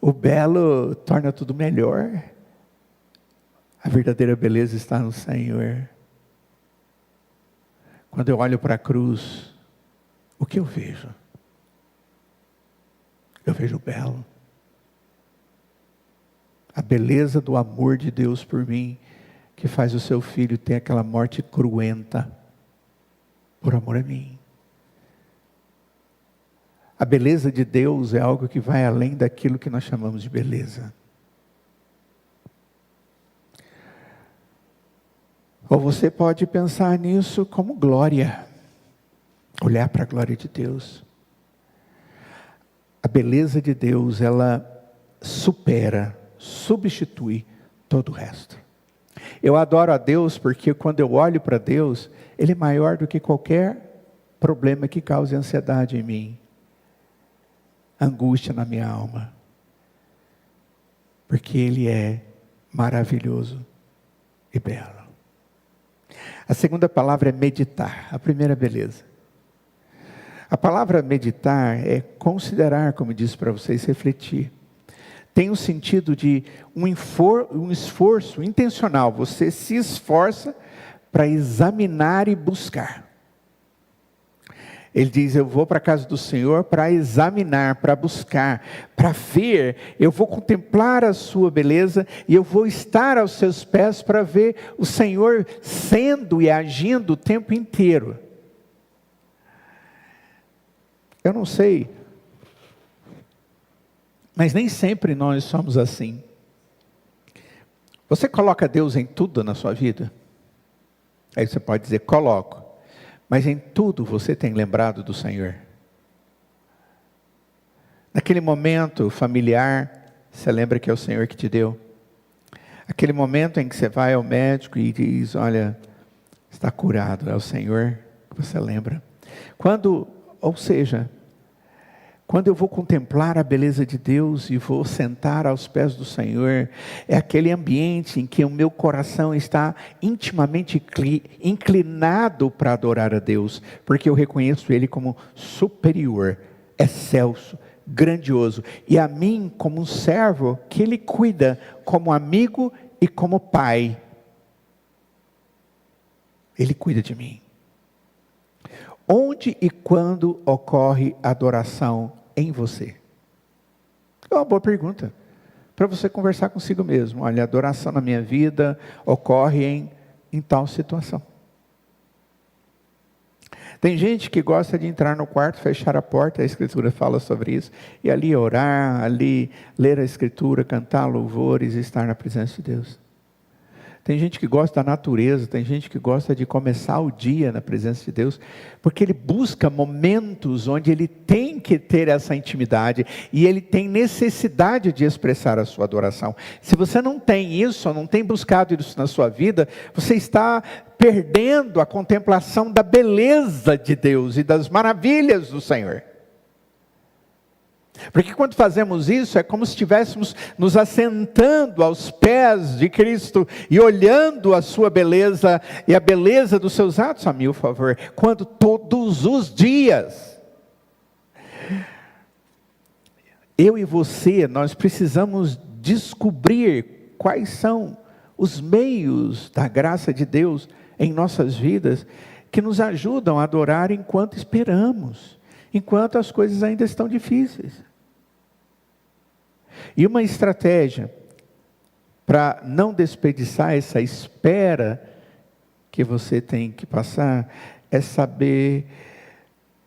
O belo torna tudo melhor. A verdadeira beleza está no Senhor. Quando eu olho para a cruz, o que eu vejo? Eu vejo o belo. A beleza do amor de Deus por mim, que faz o seu filho ter aquela morte cruenta, por amor a mim. A beleza de Deus é algo que vai além daquilo que nós chamamos de beleza. Ou você pode pensar nisso como glória. Olhar para a glória de Deus. A beleza de Deus, ela supera, substitui todo o resto. Eu adoro a Deus porque quando eu olho para Deus, Ele é maior do que qualquer problema que cause ansiedade em mim. Angústia na minha alma, porque Ele é maravilhoso e belo. A segunda palavra é meditar, a primeira beleza. A palavra meditar é considerar, como disse para vocês, refletir. Tem o sentido de um esforço intencional, você se esforça para examinar e buscar. Ele diz, eu vou para a casa do Senhor para examinar, para buscar, para ver, eu vou contemplar a sua beleza, e eu vou estar aos seus pés para ver o Senhor sendo e agindo o tempo inteiro. Eu não sei, mas nem sempre nós somos assim. Você coloca Deus em tudo na sua vida? Aí você pode dizer, coloco. Mas em tudo você tem lembrado do Senhor. Naquele momento familiar, você lembra que é o Senhor que te deu. Aquele momento em que você vai ao médico e diz, olha, está curado, é o Senhor que você lembra. Quando eu vou contemplar a beleza de Deus e vou sentar aos pés do Senhor, é aquele ambiente em que o meu coração está intimamente inclinado para adorar a Deus, porque eu reconheço Ele como superior, excelso, grandioso, e a mim como um servo que Ele cuida, como amigo e como pai. Ele cuida de mim. Onde e quando ocorre adoração em você? É uma boa pergunta, para você conversar consigo mesmo. Olha, a adoração na minha vida ocorre em tal situação. Tem gente que gosta de entrar no quarto, fechar a porta, a Escritura fala sobre isso, e ali orar, ali ler a Escritura, cantar louvores e estar na presença de Deus. Tem gente que gosta da natureza, tem gente que gosta de começar o dia na presença de Deus, porque ele busca momentos onde ele tem que ter essa intimidade, e ele tem necessidade de expressar a sua adoração. Se você não tem isso, ou não tem buscado isso na sua vida, você está perdendo a contemplação da beleza de Deus e das maravilhas do Senhor. Porque quando fazemos isso, é como se estivéssemos nos assentando aos pés de Cristo e olhando a sua beleza e a beleza dos seus atos a meu favor, quando todos os dias, eu e você, nós precisamos descobrir quais são os meios da graça de Deus em nossas vidas, que nos ajudam a adorar enquanto esperamos, enquanto as coisas ainda estão difíceis. E uma estratégia para não desperdiçar essa espera que você tem que passar, é saber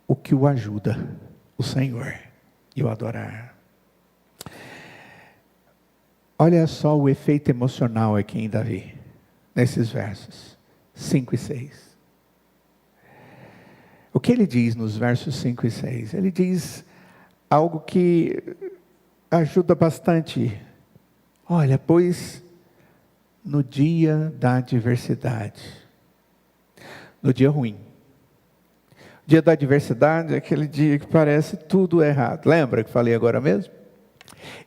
o que o ajuda, o Senhor, e o adorar. Olha só o efeito emocional aqui em Davi, nesses versos 5 e 6. O que ele diz nos versos 5 e 6? Ele diz algo que ajuda bastante. Olha, pois no dia da adversidade, no dia ruim, o dia da adversidade é aquele dia que parece tudo errado. Lembra que falei agora mesmo?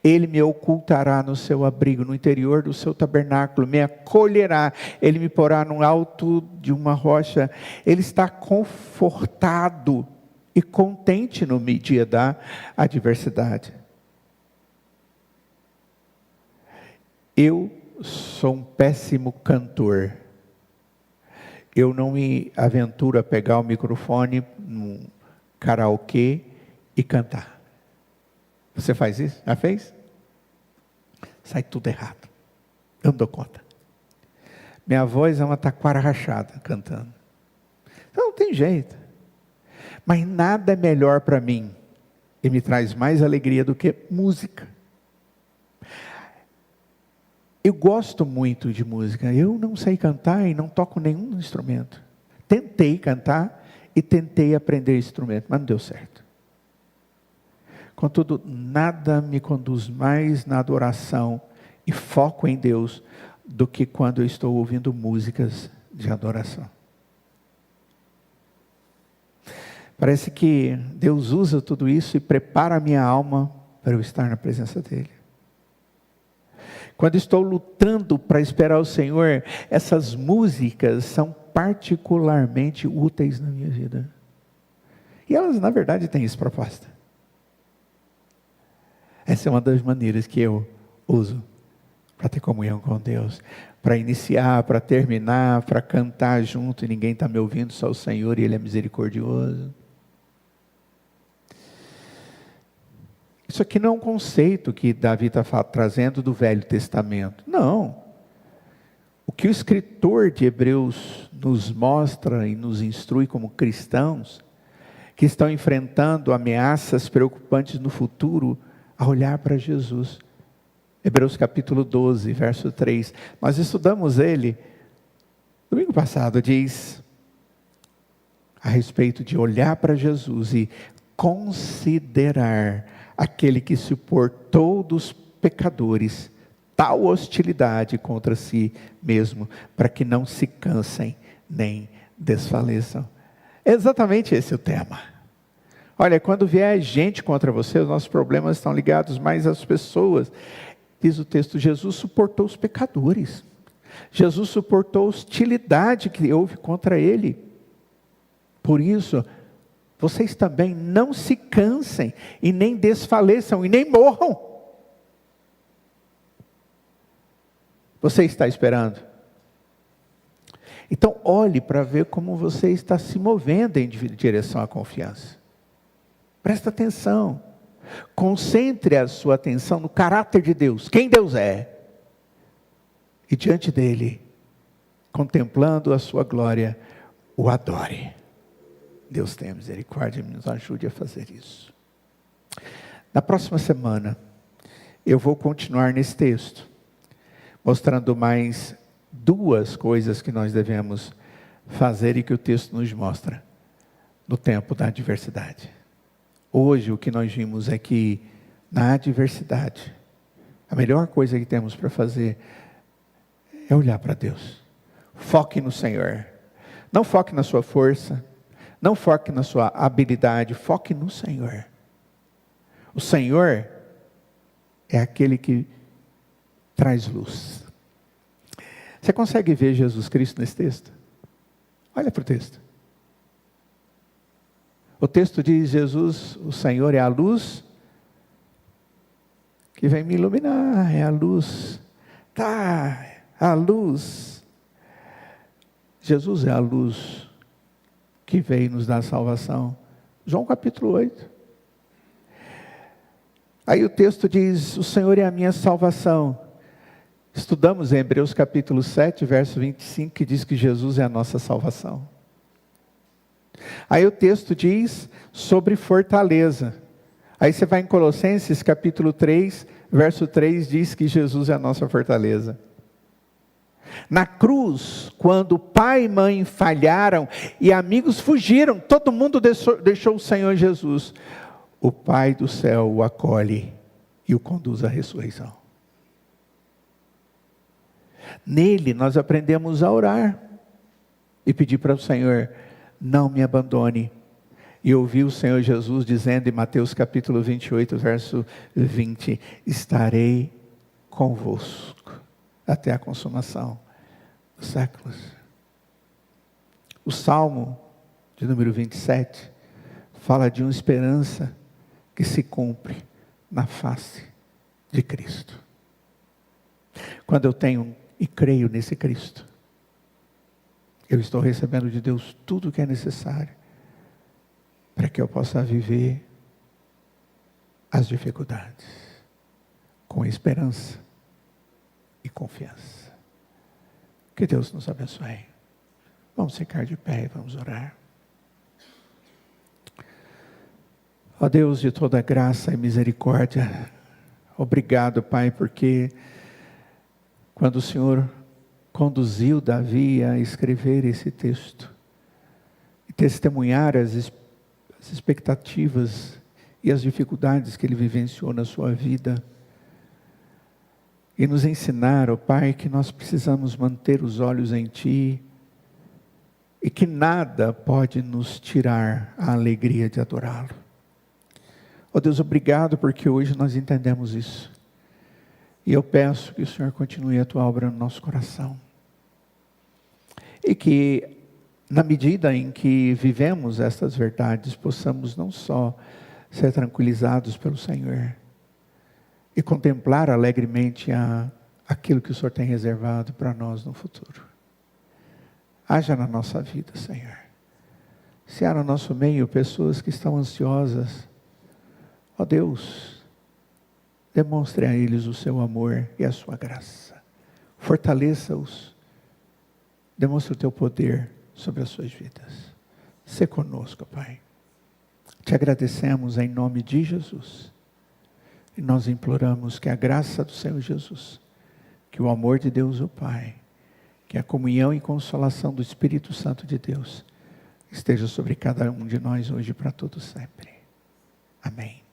Ele me ocultará no seu abrigo, no interior do seu tabernáculo, me acolherá, ele me porá no alto de uma rocha. Ele está confortado e contente no dia da adversidade. Eu sou um péssimo cantor. Eu não me aventuro a pegar o microfone num karaokê e cantar. Você faz isso? Já fez? Sai tudo errado. Eu não dou conta. Minha voz é uma taquara rachada cantando. Então não tem jeito. Mas nada é melhor para mim e me traz mais alegria do que música. Eu gosto muito de música. Eu não sei cantar e não toco nenhum instrumento. Tentei cantar e tentei aprender instrumento, mas não deu certo. Contudo, nada me conduz mais na adoração e foco em Deus do que quando eu estou ouvindo músicas de adoração. Parece que Deus usa tudo isso e prepara a minha alma para eu estar na presença dEle. Quando estou lutando para esperar o Senhor, essas músicas são particularmente úteis na minha vida. E elas, na verdade, têm essa proposta. Essa é uma das maneiras que eu uso para ter comunhão com Deus. Para iniciar, para terminar, para cantar junto e ninguém está me ouvindo, só o Senhor e Ele é misericordioso. Isso aqui não é um conceito que Davi está trazendo do Velho Testamento. Não. O que o escritor de Hebreus nos mostra e nos instrui como cristãos, que estão enfrentando ameaças preocupantes no futuro, a olhar para Jesus. Hebreus capítulo 12, verso 3. Nós estudamos ele domingo passado, diz a respeito de olhar para Jesus e considerar aquele que suportou dos pecadores tal hostilidade contra si mesmo, para que não se cansem nem desfaleçam. É exatamente esse o tema. Olha, quando vier gente contra você, os nossos problemas estão ligados mais às pessoas. Diz o texto, Jesus suportou os pecadores. Jesus suportou a hostilidade que houve contra ele. Por isso, vocês também não se cansem e nem desfaleçam e nem morram. Você está esperando? Então olhe para ver como você está se movendo em direção à confiança. Presta atenção. Concentre a sua atenção no caráter de Deus, quem Deus é. E diante dele, contemplando a sua glória, o adore. Deus tenha misericórdia e nos ajude a fazer isso. Na próxima semana, eu vou continuar nesse texto, mostrando mais duas coisas que nós devemos fazer e que o texto nos mostra no tempo da adversidade. Hoje o que nós vimos é que na adversidade, a melhor coisa que temos para fazer é olhar para Deus. Foque no Senhor. Não foque na sua força, não foque na sua habilidade, foque no Senhor. O Senhor é aquele que traz luz. Você consegue ver Jesus Cristo nesse texto? Olha para o texto. O texto diz: Jesus, o Senhor é a luz que vem me iluminar, é a luz. Tá, a luz. Jesus é a luz que veio nos dar salvação. João capítulo 8. Aí o texto diz: o Senhor é a minha salvação. Estudamos em Hebreus capítulo 7, verso 25, que diz que Jesus é a nossa salvação. Aí o texto diz sobre fortaleza. Aí você vai em Colossenses capítulo 3, verso 3, diz que Jesus é a nossa fortaleza. Na cruz, quando pai e mãe falharam e amigos fugiram, todo mundo deixou o Senhor Jesus. O Pai do céu o acolhe e o conduz à ressurreição. Nele nós aprendemos a orar e pedir para o Senhor: não me abandone. E ouvi o Senhor Jesus dizendo em Mateus capítulo 28, verso 20: estarei convosco até a consumação dos séculos. O Salmo de número 27 fala de uma esperança que se cumpre na face de Cristo. Quando eu tenho e creio nesse Cristo, eu estou recebendo de Deus tudo o que é necessário para que eu possa viver as dificuldades com esperança e confiança. Que Deus nos abençoe. Vamos ficar de pé e vamos orar. Ó Deus de toda graça e misericórdia, obrigado, Pai, porque quando o Senhor conduziu Davi a escrever esse texto e testemunhar as expectativas e as dificuldades que ele vivenciou na sua vida, e nos ensinar, ó Pai, que nós precisamos manter os olhos em Ti e que nada pode nos tirar a alegria de adorá-lo. Ó Deus, obrigado porque hoje nós entendemos isso. E eu peço que o Senhor continue a Tua obra no nosso coração. E que, na medida em que vivemos estas verdades, possamos não só ser tranquilizados pelo Senhor e contemplar alegremente aquilo que o Senhor tem reservado para nós no futuro. Haja na nossa vida, Senhor. Se há no nosso meio pessoas que estão ansiosas, ó Deus, demonstre a eles o seu amor e a sua graça. Fortaleça-os. Demonstre o teu poder sobre as suas vidas. Sê conosco, Pai. Te agradecemos em nome de Jesus. E nós imploramos que a graça do Senhor Jesus, que o amor de Deus o Pai, que a comunhão e consolação do Espírito Santo de Deus esteja sobre cada um de nós hoje e para todo sempre. Amém.